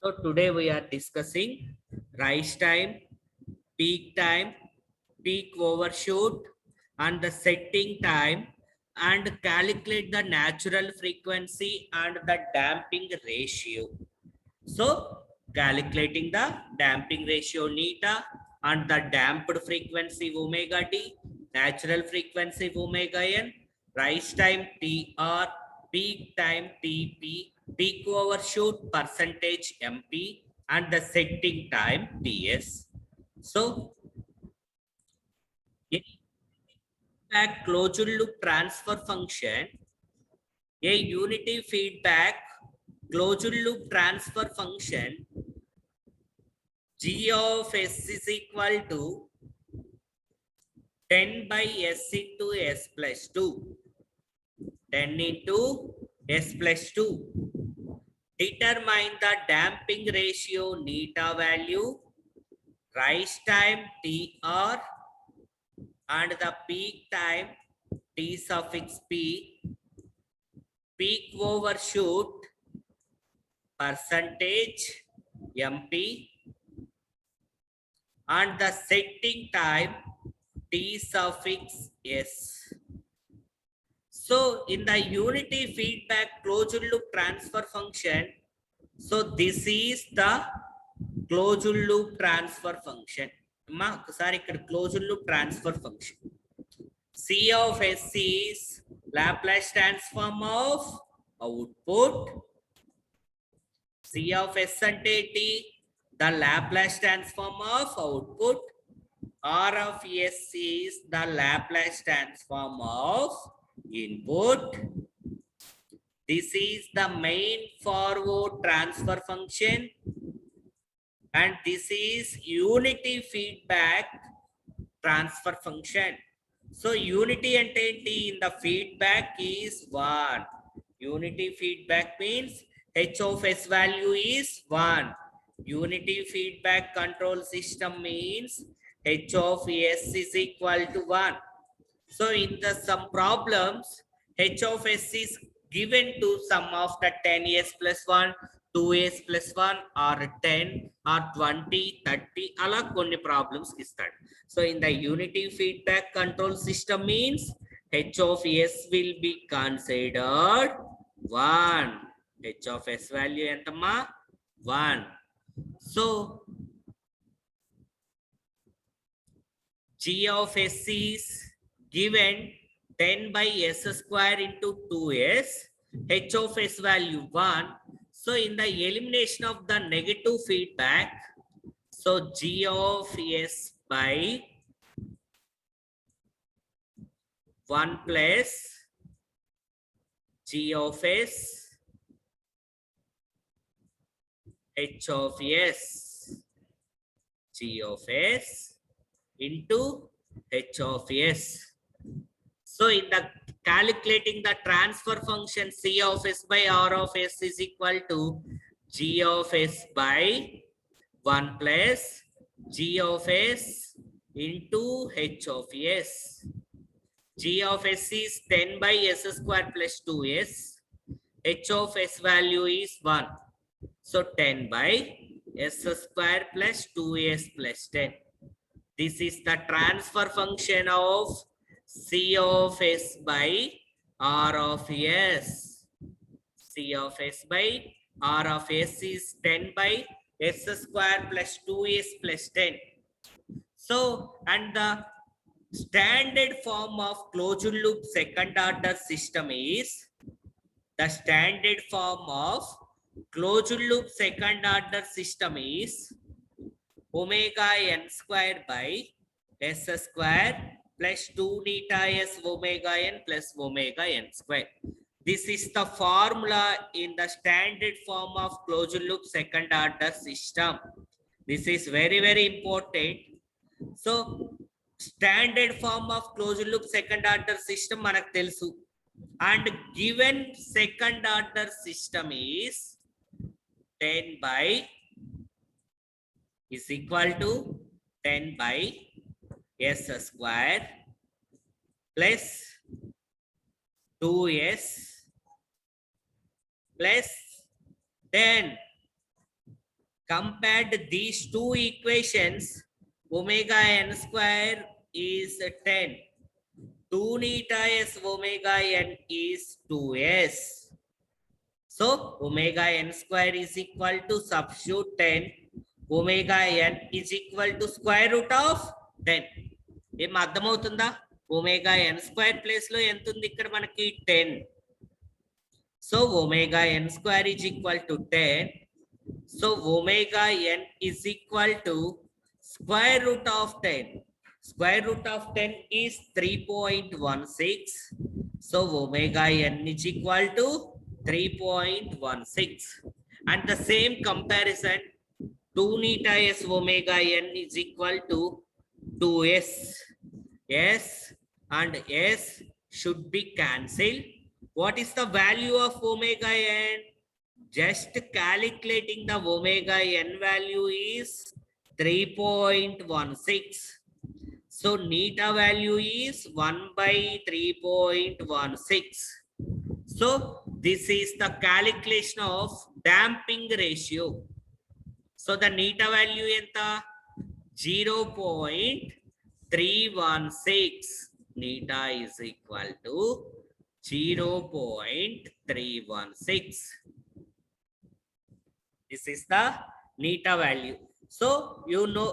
So today we are discussing rise time, time, peak overshoot, and the setting time, and calculate the natural frequency and the damping ratio. So calculating the damping ratio neta and the damped frequency omega d, natural frequency omega n, rise time tr, peak time tp, peak overshoot percentage mp, and the setting time ts. So in feedback closed loop transfer function, a unity feedback closed loop transfer function G of S is equal to 10 by S into S plus 2. 10 into S plus 2. Determine the damping ratio neta value, rise time TR, and the peak time T suffix P, peak overshoot percentage MP, and the setting time T suffix S. So in the unity feedback closed loop transfer function, so this is the closed loop transfer function. Sorry, closed loop transfer function. C of S is Laplace transform of output. C of S and T, the Laplace transform of output. R of S is the Laplace transform of input. This is the main forward transfer function, and this is unity feedback transfer function. So unity and in the feedback is 1. Unity feedback means H of S value is 1. Unity feedback control system means H of S is equal to 1. So in the some problems, H of S is given to sum of the 10s plus 1, 2s plus 1, or 10 or 20, 30, అలా కొన్ని problems ఇస్తాడు. So in the unity feedback control system means H of S will be considered 1. H of S value ఎంతమ్మా? 1. So G of S is given 10 by S square into 2S, H of S value 1. So in the elimination of the negative feedback, so G of S by 1 plus G of S, H of S, G of S into H of S. So in the calculating the transfer function C of S by R of S is equal to G of S by 1 plus G of S into H of S. G of S is 10 by S square plus 2S. H of S value is 1. So 10 by S square plus 2S plus 10. This is the transfer function of C of S by R of S. C of S by R of S is 10 by S square plus 2S plus 10. So, and the standard form of closed loop second order system is, the standard form of closed loop second order system is omega n square by S square plus 2 neta S omega n plus omega n square. This is the formula in the standard form of closed loop second order system. This is very, very important. So standard form of closed loop second order system manaku telusu, and given second order system is 10 by is equal to 10 by S square plus 2S plus 10. compared these two equations, omega n square is 10. 2 neta s omega n is 2s. So omega n square is equal to substitute 10. Omega n is equal to square root of 10. ఏం అర్థమవుతుందా? omega n square place లో ఎంత ఉంది ఇక్కడ మనకి 10. So omega n square is equal to 10. So omega n is equal to square root of 10. Square root of 10 is 3.16. So omega n is equal to 3.16. And the same comparison, 2 neta s omega n is equal to 2s. S and s should be cancelled. What is the value of omega n? Just calculating the omega n value is 3.16. So neta value is 1 by 3.16. So this is the calculation of damping ratio. So the neta value enta 0.316. Neta is equal to 0.316. This is the neta value. So you know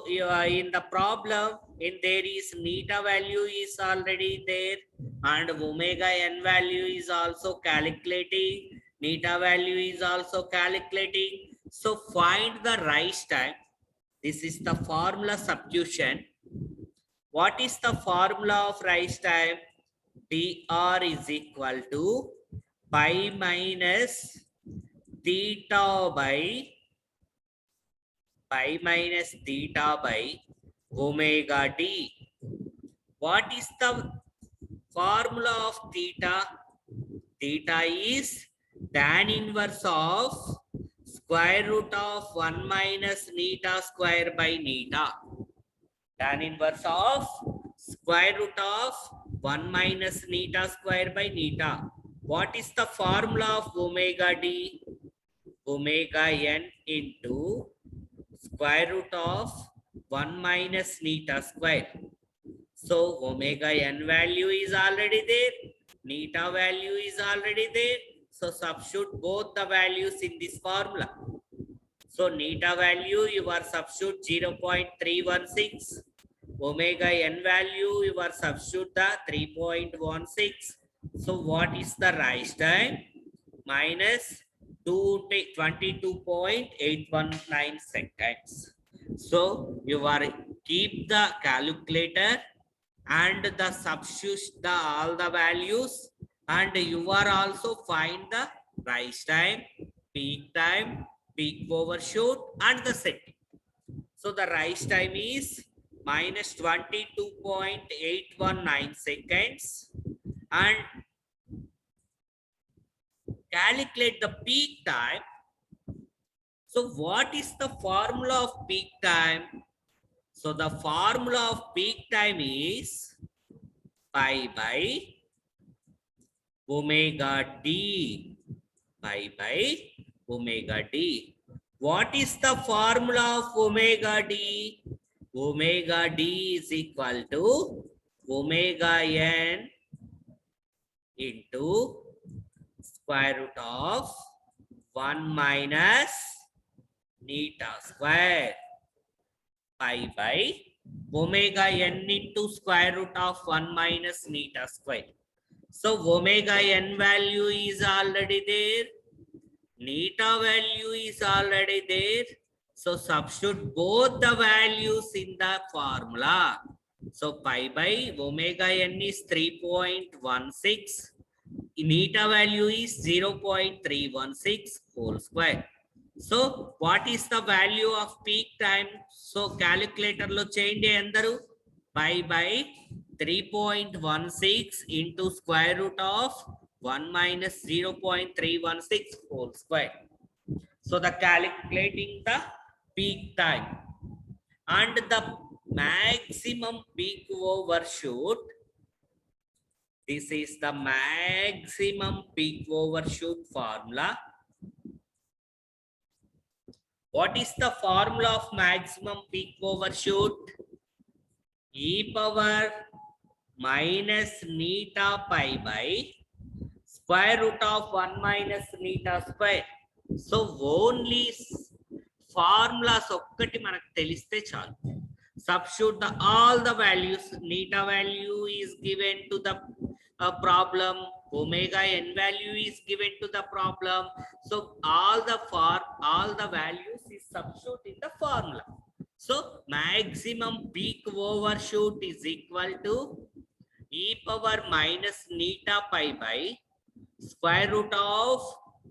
in the problem, in there is neta value is already there and omega n value is also calculating. Neta value is also calculating. So find the rise time. This is the formula substitution. What is the formula of rise time? Dr is equal to pi minus theta by omega d. What is the formula of theta? Theta is tan inverse of square root of 1 minus neta square by neta. Tan inverse of square root of 1 minus neta square by neta. What is the formula of omega d? Omega n into square root of 1 minus neta square. So omega n value is already there. Neta value is already there. So substitute both the values in this formula. So neta value you are substitute 0.316. Omega n value you are substitute the 3.16. So what is the rise time? Minus 22.819 seconds. So you are keep the calculator and the substitute the all the values, and you are also find the rise time, peak overshoot and the setting. So the rise time is minus 22.819 seconds, and calculate the peak time. So what is the formula of peak time? So the formula of peak time is pi by omega d. Pi by omega d. What is the formula of omega d? Omega d is equal to omega n into square root of 1 minus neta square. Pi by omega n into square root of 1 minus neta square. So omega n value is already there. Neta value is already there. So substitute both the values in the formula. So pi by omega n is 3.16. Neta value is 0.316 whole square. So what is the value of peak time? So calculator lo cheyandi andaru. Pi by 3.16 into square root of 1 minus 0.316 whole square. So the calculating the peak time and the maximum peak overshoot. This is the maximum peak overshoot formula. What is the formula of maximum peak overshoot? E power minus neta pi by square root of 1 minus neta square. So only formulas okkati manaku teliste chalu. Substitute all the values. Neta value is given to the problem. Omega n value is given to the problem. So all the values is substitute in the formula. So maximum peak overshoot is equal to e power minus neta pi by square root of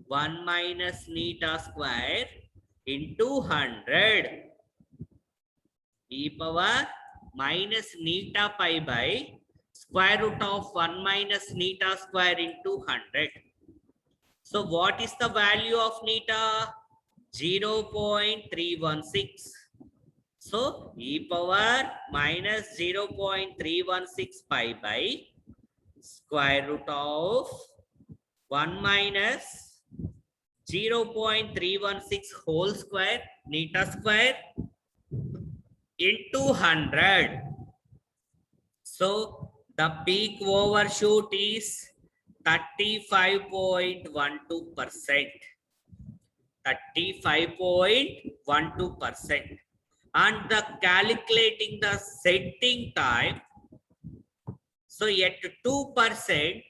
1 minus neta square into 100. E power minus neta pi by square root of 1 minus neta square into 100. So what is the value of neta? 0.316. So e power minus 0.316 pi by square root of 1 minus 0.316 whole square neta square into 100. So the peak overshoot is 35.12%. 35.12%. And the calculating the setting time. So at 2%,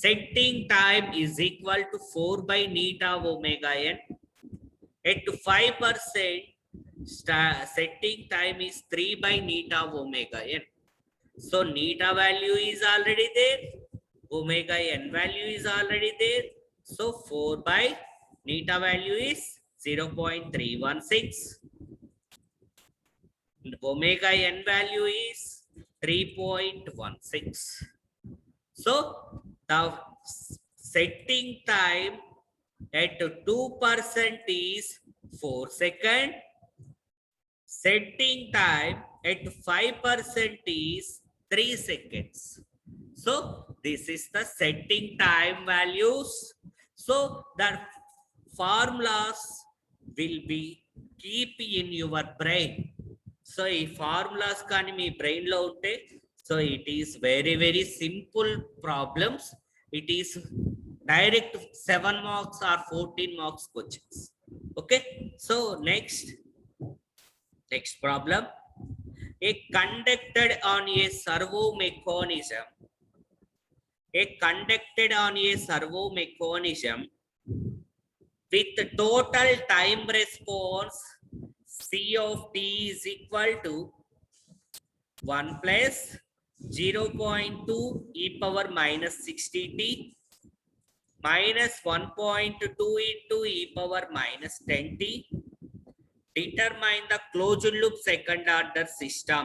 setting time is equal to 4 by neta omega n. At 5%, setting time is 3 by neta omega n. So neta value is already there. Omega n value is already there. So 4 by neta value is 0.316. Omega n value is 3.16. So the setting time at 2% is 4 seconds. Setting time at 5% is 3 seconds. So this is the setting time values. So the formulas will be keep in your brain. So ఈ formulas కానీ మీ brain లో ఉంటే, so it is very simple problems. It is direct 7 marks or 14 marks questions. Okay, so next problem. A conducted on a servo mechanism with total time response C of t is equal to 1 plus 0.2 e power minus 60t minus 1.2 into e power minus 10t. Determine the closed loop second order system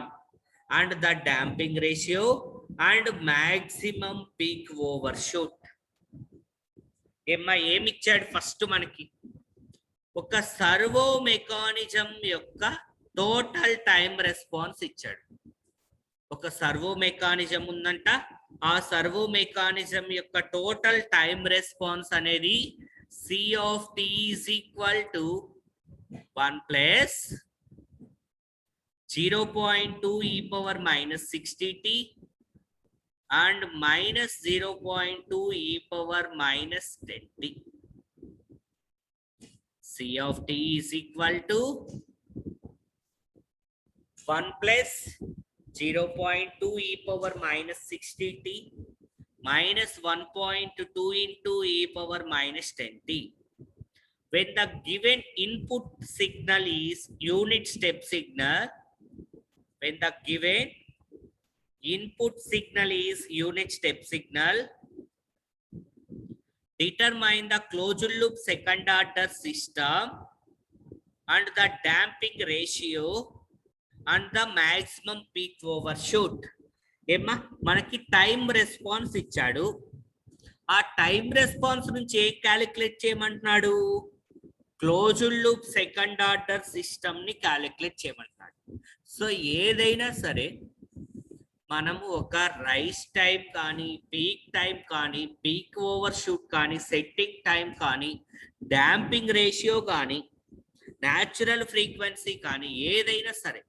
and the damping ratio and maximum peak overshoot. ఏమి ఇచ్చాడు? First మనకి ఒక servo mechanism యొక్క total time response ఇచ్చాడు. ఒక servo mechanism ఉందంట. ఆ servo mechanism యొక్క టోటల్ టైం రెస్పాన్స్ అనేది C of t is equal to 1 plus 0.2 e power minus 60t and minus 0.2 e power minus 10t. C of t is equal to 1 plus 0.2 e power minus 60t minus 1.2 into e power minus 10t. When the given input signal is unit step signal, determine the closed loop second order system and the damping ratio and the maximum peak overshoot. ఏమ్మా మనకి time response ఇచ్చాడు. ఆ time response నుంచి ఏం calculate చేయమంటున్నాడు? Closed loop second order system ని calculate చేయమంటున్నాడు. So ఏదైనా సరే మనము ఒక రైస్ టైం కానీ, పీక్ టైం కానీ, పీక్ ఓవర్ షూట్ కానీ, సెట్టింగ్ టైం కానీ, డాంపింగ్ రేషియో కానీ, న్యాచురల్ ఫ్రీక్వెన్సీ కానీ ఏదైనా సరే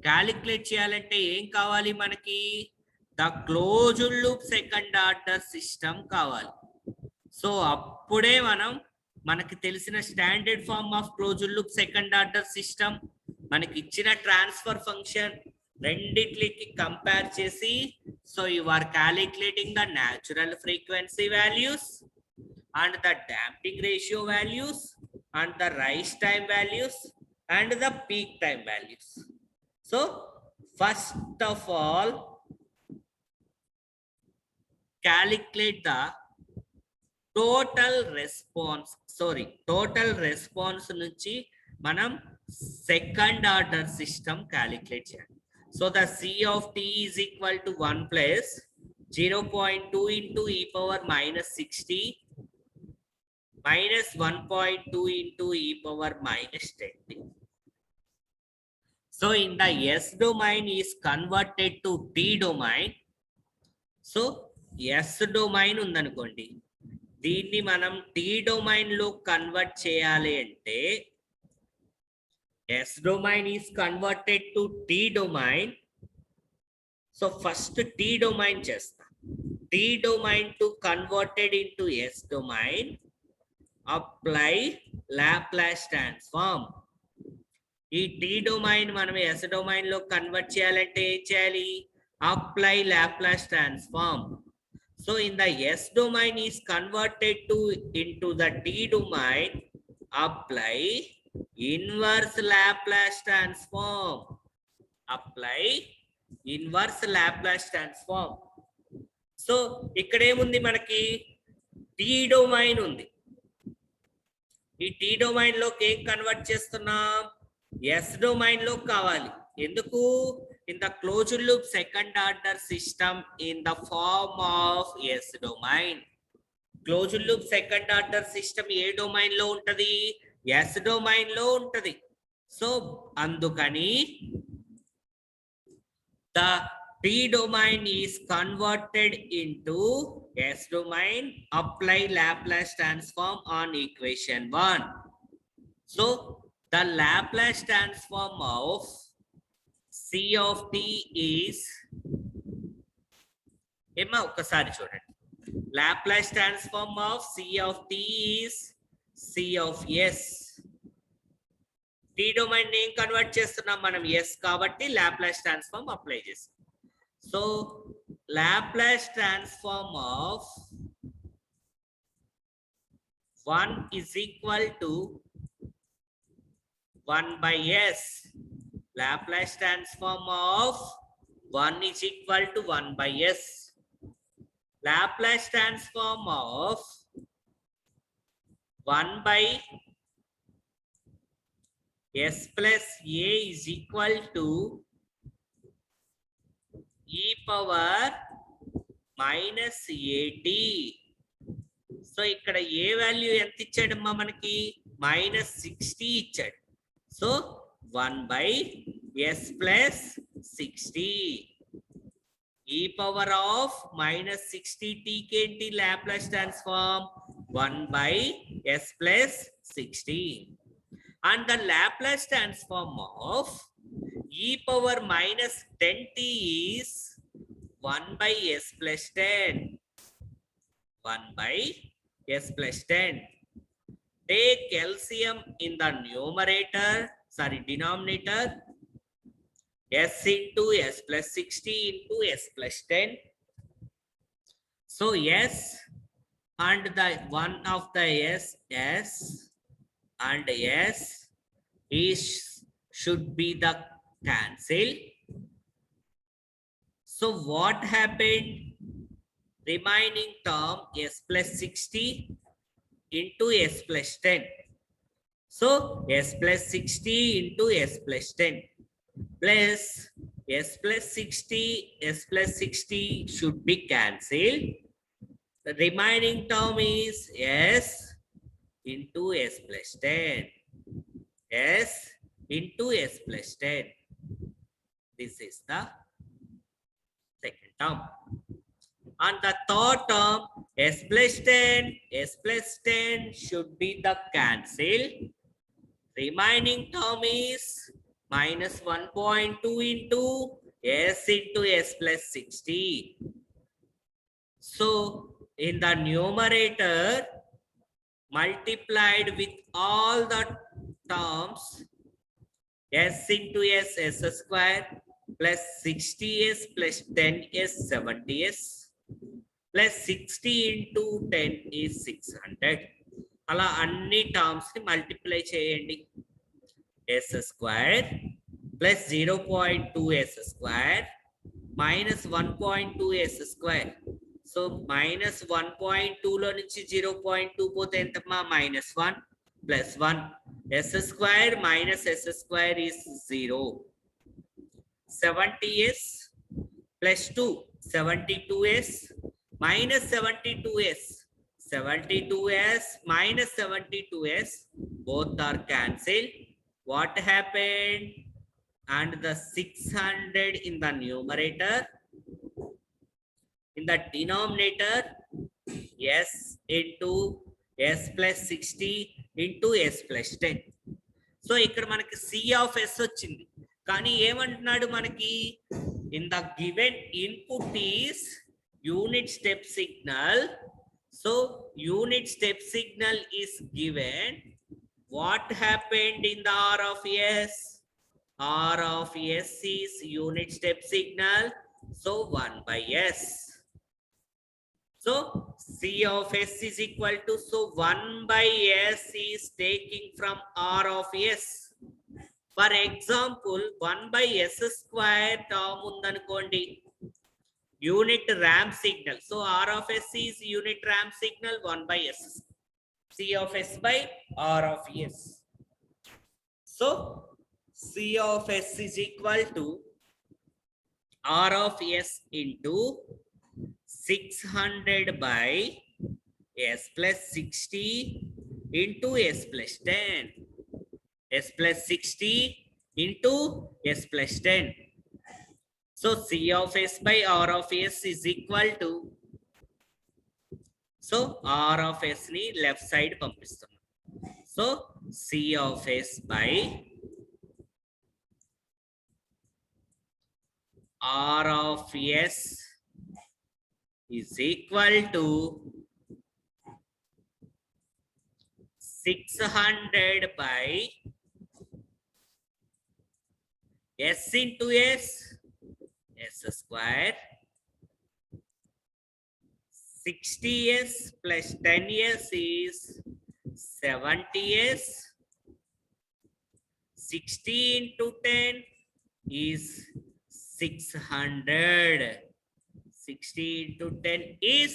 క్యాలిక్యులేట్ చేయాలంటే ఏం కావాలి మనకి? The closed loop second order system కావాలి. సో అప్పుడే మనకి తెలిసిన standard form of closed loop second order system మనకి ఇచ్చిన ట్రాన్స్ఫర్ ఫంక్షన్ రెండిట్లకి కంపేర్ చేసి, so you are calculating the natural frequency values and the damping ratio values and the rise time values and the peak time values. So first of all, calculate the total response నుంచి మనం second order system calculate చేయాలి. So the C of t is equal to 1 plus 0.2 into e power minus 60 minus 1.2 into e power minus 10. So in the S domain is converted to T domain. So S domain ఉందనుకోండి, దీన్ని మనం T domain లో convert చేయాలి అంటే S domain is converted to T domain. So first T domain చేస్తా. T domain to converted into S domain. Apply Laplace transform. ఈ T domain మనం S domain లో కన్వర్ట్ చేయాలంటే ఏం చేయాలి? Apply Laplace transform. So in the S domain is converted into the T domain, apply inverse Laplace transform. Apply inverse Laplace transform. So ఇక్కడ ఏముంది మనకి? T domain ఉంది. ఈ T డొమైన్ లోకి ఏం కన్వర్ట్ చేస్తున్నాం? S డొమైన్ లో కావాలి. ఎందుకు? In the closed loop second order system in the form of S domain. Closed loop second order system ఏ డొమైన్ లో ఉంటది? S డొమైన్ లో ఉంటది. సో అందుకని the T domain is converted into S domain. Apply Laplace transform on equation 1. So the Laplace transform of C of t is ఏమా ఒక్కసారి చూడండి. Laplace transform of C of t is C of S. T domain ఏం convert చేస్తున్నాం మనం? S కాబట్టి Laplace transform apply చేస్తాం. So Laplace transform of 1 is equal to 1 by S. Laplace transform of 1 is equal to 1 by S. Laplace transform of 1 by S plus A is equal to e power minus AT. So ఇక్కడ ఏ value ఎంత ఇచ్చాడమ్మా మనకి? -60 ఇచ్చాడు. So 1 by S plus 60. e power of -60t ఏంటి? Laplace transform 1 by S plus 60. And the Laplace transform of e power minus 10t is 1 by S plus 10. 1 by S plus 10. Take LCM in the denominator. S into S plus 60 into S plus 10. So S and the one of the S and S should be the cancel. So what happened? Remaining term S plus 60 into S plus 10. So S plus 60 into S plus 10 plus S plus 60 should be cancelled. The remaining term is S into S plus 10. S into S plus 10. This is the term. On the third term, s plus 10 should be the cancel. Remaining term is minus 1.2 into s plus 60. So in the numerator, multiplied with all the terms, s into s square plus 60s plus 10s 70s plus 60 into 10 is 600. అలా అన్ని terms ని multiply చేయండి. s square plus 0.2 s square minus 1.2 s square. So minus 1.2 లో నుంచి 0.2 పోతే ఎంతమ్మా? -1 + 1 s square minus s square is 0. 70s plus 2 72s minus 72s 72s minus 72s both are cancelled. What happened? And the 600 in the numerator, in the denominator, s into s plus 60 into s plus 10. So ఇక్కడ మనకి c of s వచ్చింది. కానీ ఏమంటున్నాడు మనకి? In the given input is unit step signal. So unit step signal is given. What happened in the r of s? r of s is unit step signal, so 1 by s. So c of s is equal to, so 1 by s is taking from r of s. For example, 1 by s square term undanukondi, unit ramp signal. So r of s is unit ramp signal, 1 by s. c of s by r of s. So c of s is equal to r of s into 600 by s plus 60 into s plus 10. s plus 60 into s plus 10. So c of s by r of s is equal to, so r of s ni left side పంపిస్తున్నాం. So c of s by r of s is equal to 600 by s into s, s square, 60s plus 10s is 70s, 60 into 10 is 600. 60 into 10 is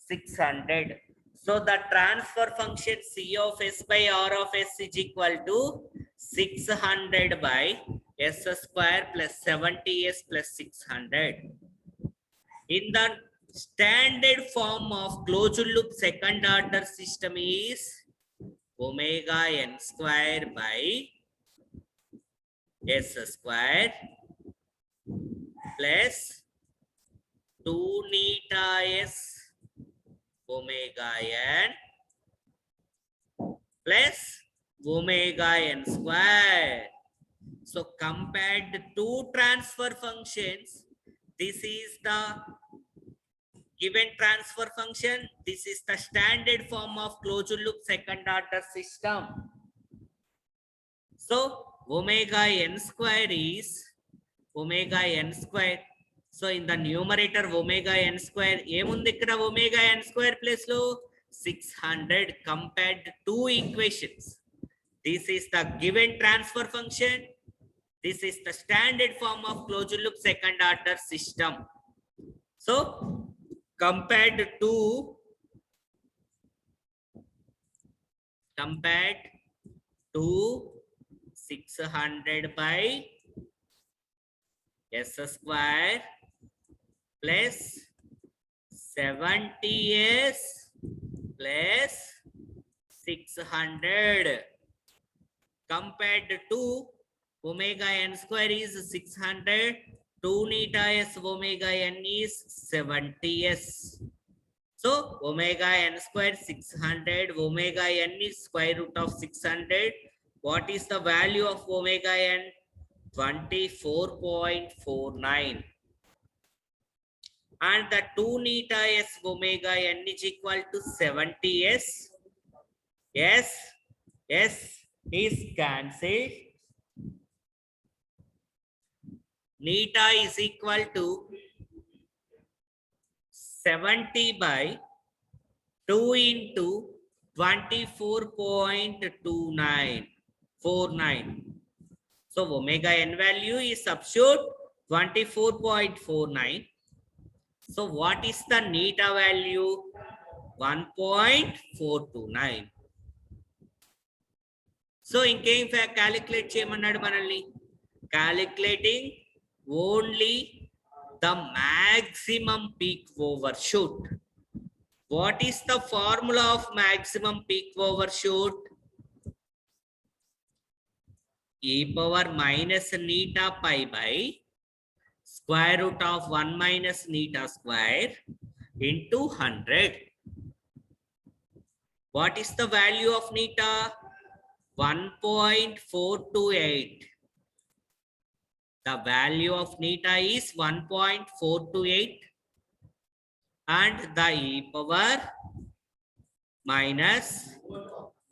600. So the transfer function c of s by r of s is equal to 600 by s square plus 70s plus 600. In the standard form of closed loop second order system is omega n square by s square plus 2 neta s omega n plus omega n square. So compared two transfer functions, this is the given transfer function, this is the standard form of closed loop second order system. So omega n square is omega n square. So in the numerator omega n square, ఏముంది ఇక్కడ? omega n square place లో 600. Compared two equations, this is the given transfer function, this is the standard form of closed loop second order system. So compared to 600 by s square plus 70s plus 600 compared to omega n square is 600 2 neta s omega n is 70s. So omega n square 600, omega n is square root of 600. What is the value of omega n? 24.49. And the 2 neta s omega n is equal to 70s. Yes, yes, is cancelled. Neta is equal to 70 by 2 into 24.2949. So omega n value is substitute 24.49. So what is the neta value? 1.429. So ఇంకేం calculate చేయమన్నాడు మనల్ని? Calculating only the maximum peak overshoot. What is the formula of maximum peak overshoot? E power minus neta pi by square root of 1 minus neta square into 100. What is the value of neta? 1.428. The value of neta is 1.428 and the e power minus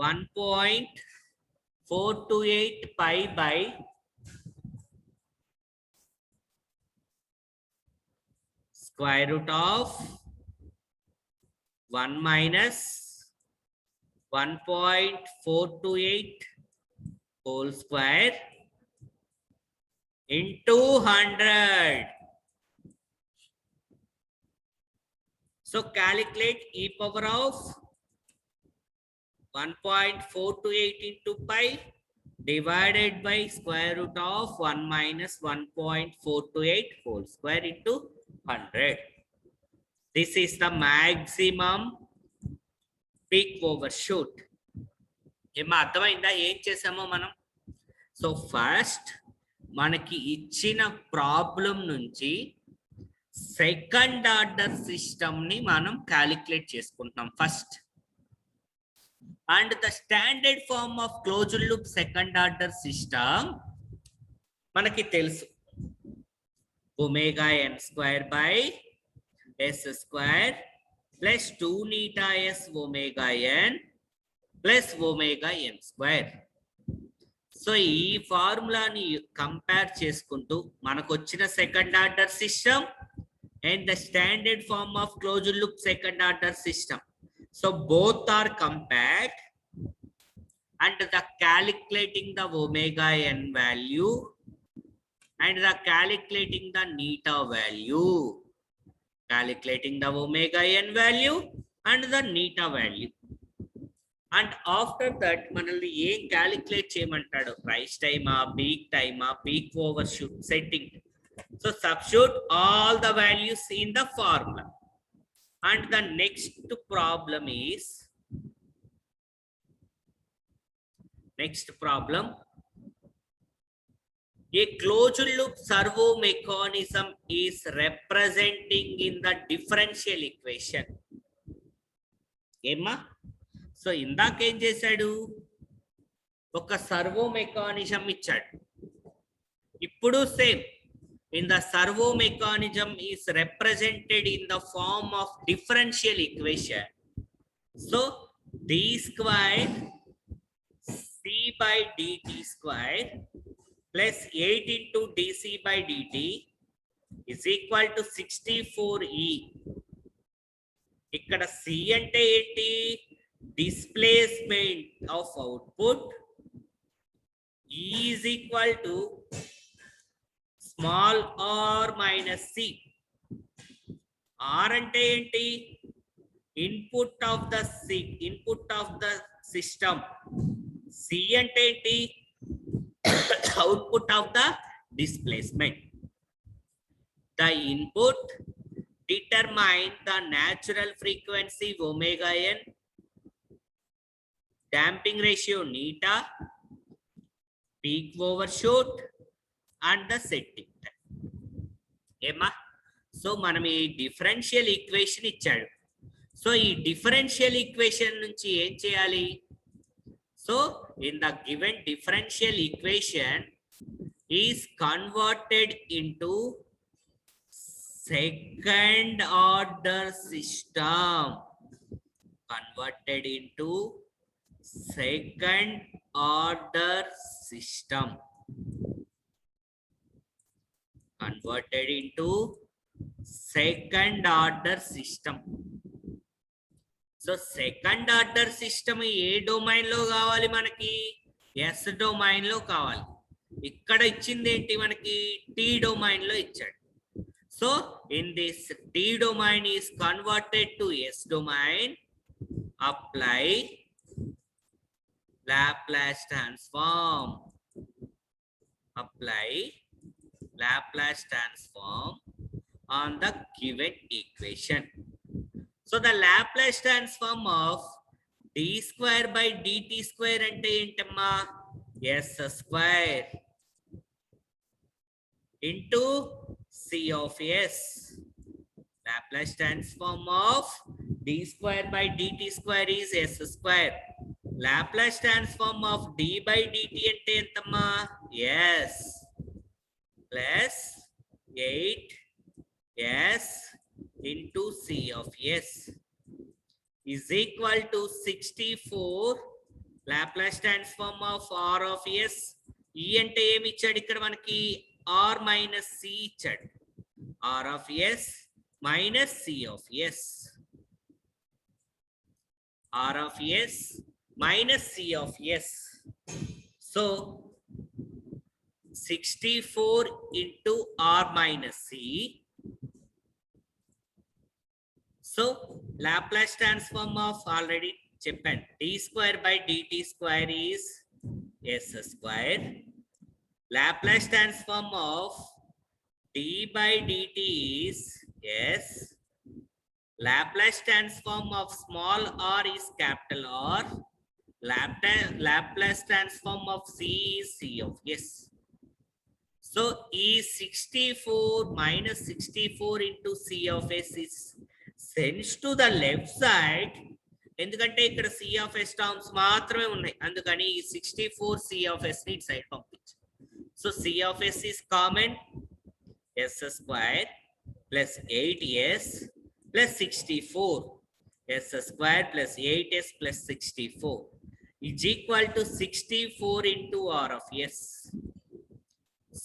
1.428 pi by square root of 1 minus 1.428 whole square into 100. So calculate e power of 1.428 into pi divided by square root of 1 minus 1.428 whole square into 100. This is the maximum peak overshoot. ఏమో అర్థమైందా ఏం చేసామో మనం? So first మనకి ఇచ్చిన problem నుంచి second order system ని మనం క్యాలిక్యులేట్ చేసుకుంటున్నాం first. And the standard form of closed loop second order system మనకి తెలుసు. Omega n square by s square plus 2 neta s omega n plus omega n square. So ఈ ఫార్ములాని compare చేసుకుంటూ మనకు వచ్చిన second order system and the standard form of closed loop second order system. So both are compared and the calculating the omega n value and the calculating the neta value. Calculating the omega n value and the neta value. And after that మనల్ని ఏం calculate చేయమంటాడు? Rice టైమా, peak టైమా, peak overshoot setting. So substitute all the values in the formula. And the next problem is a closed loop servo mechanism is representing in the differential equation. ఏమా? So ఇందాకేం చేశాడు? ఒక servo mechanism ఇచ్చాడు. ఇప్పుడు same in the servo mechanism is represented in the form of differential equation. So d square c by dt square plus 8 into dc by dt is equal to 64e. ఇక్కడ c అంటే ఏంటి? Displacement of output. E is equal to small r minus c. R అంటే ఏంటి? Input of the system. C అంటే ఏంటి? Output of the displacement. The input determine the natural frequency omega n, damping ratio neta, peak overshoot and the setting time. ఏమా? So మనం ఈ differential equation ఇచ్చాడు. So ఈ differential equation నుంచి ఏం చేయాలి? So in the given differential equation is converted into second order system, converted into second order system, converted into second order system. So second order system ఏ domain లో కావాలి మనకి? Yes domain లో కావాలి. ఇక్కడ ఇచ్చింది ఏంటి మనకి? టీ డొమైన్ లో ఇచ్చాడు. So in this T domain is converted to S domain, apply Laplace transform, apply Laplace transform on the given equation. So the Laplace transform of d square by dt square ante entamma? S square into C of S. Laplace transform of d square by dt square is S square. Laplace transform of d by dt ante entamma? S plus 8s into C of S is equal to 64 Laplace transform of R of S. E ante emi ichadu ikkada manaki? R minus C ichadu. R of S minus C of S. R of S minus C of S. So 64 into R minus C. So Laplace transform of already cheppan, d square by dt square is S square. Laplace transform of d by dt is S. Laplace transform of small r is capital R. Laplace transform of C is C of S. So E 64 minus 64 into C of S is sends to the left side. ఎందుకంటే ఇక్కడ C of S terms మాత్రమే ఉన్నాయి, అందుకని ఈ 64 C of S ని side పంపించు. So C of S is common, S square plus 8s plus 64. S square plus 8s plus 64 is equal to 64 into R of S.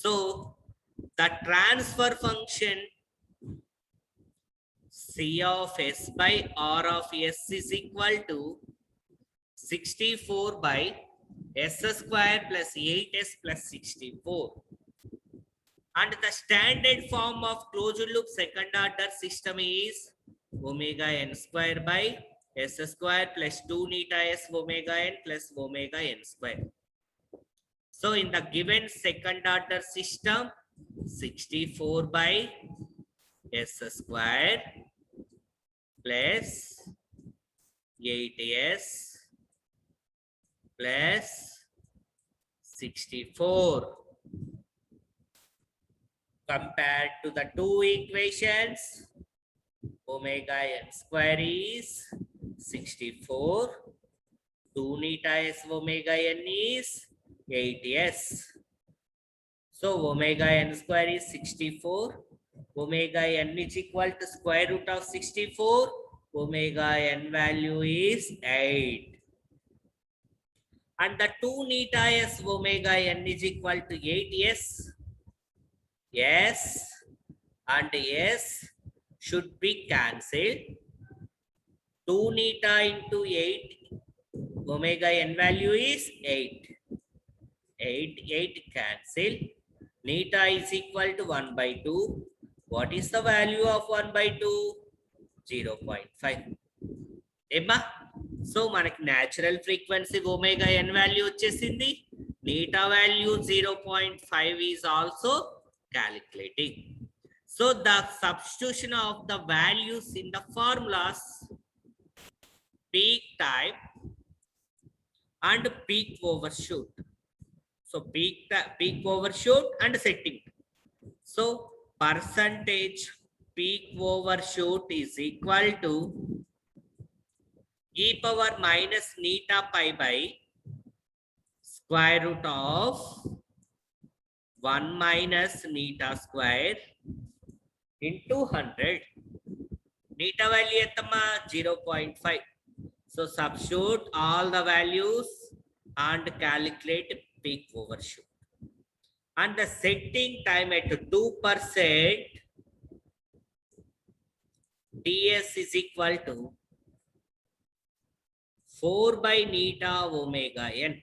So the transfer function C of S by R of S is equal to 64 by S square plus 8s plus 64. And the standard form of closed loop second order system is omega n square by S square plus 2 neta S omega n plus omega n square. So in the given second order system, 64 by S square plus 8s plus 64. Compared to the two equations, omega n square is 64, 2 neta S omega n is 8s. So omega n square is 64. Omega n is equal to square root of 64. Omega n value is 8. And the 2 neta S omega n is equal to 8s. S and S should be cancelled. 2 neta into 8, omega n value is 8. 8 cancel. Neta is equal to 1 by 2. What is the value of 1 by 2? 0.5. Emma? So మనకి natural frequency omega n value వచ్చేసింది. Neta value 0.5 is also calculating. So the substitution of the values in the formulas, peak time and peak overshoot. So peak overshoot and setting. So percentage peak overshoot is equal to e power minus neta pi by square root of 1 minus neta square into 100. Neta value entama 0.5. So substitute all the values and calculate peak overshoot. And the setting time at 2%, ds is equal to 4 by neta omega n.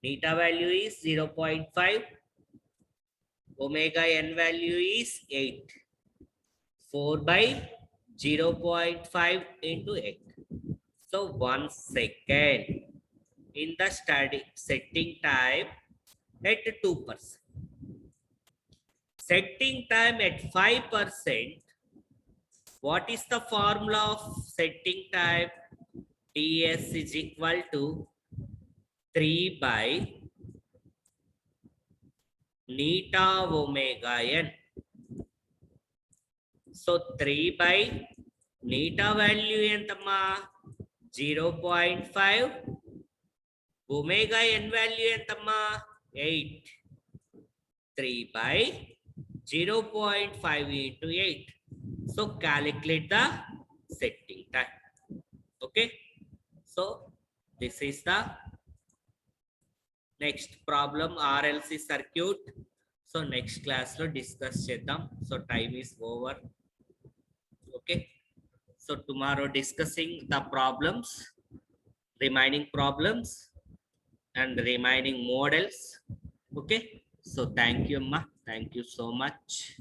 Neta value is 0.5. Omega n value is 8. 4 by 0.5 into 8. So 1 second in the static setting time at 2%. Setting time at 5%. What is the formula of setting time? ds is equal to 3 by neta omega n. So 3 by neta value entama 0.5. Omega n value entama 8. 3 by 0.5 into 8. So calculate the setting time. Okay. So this is the next problem, RLC circuit. So next class lo discuss cheddam. So time is over. Okay. So tomorrow discussing the problems, remaining problems and remaining models. Okay. So thank you, Amma. Thank you so much.